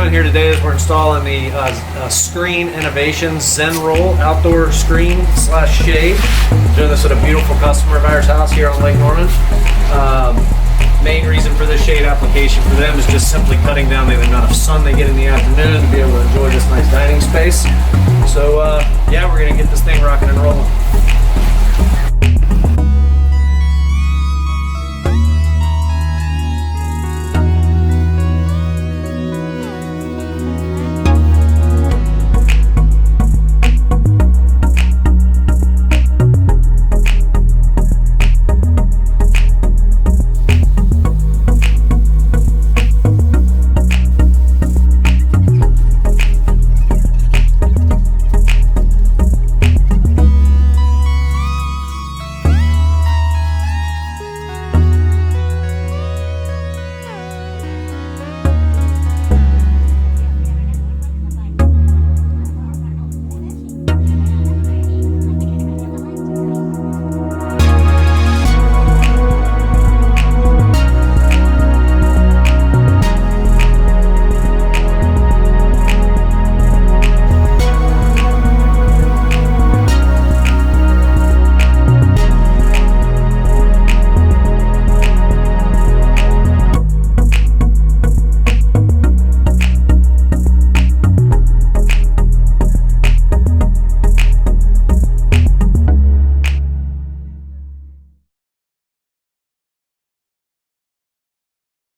doing here today is we're installing the Screen Innovations Zen Roll outdoor screen slash shade. Doing this at a beautiful customer of ours house here on Lake Norman. Main reason for this shade application for them is just simply cutting down the amount of sun they get in the afternoon to be able to enjoy this nice dining space. So yeah, we're gonna get this thing rocking and rolling.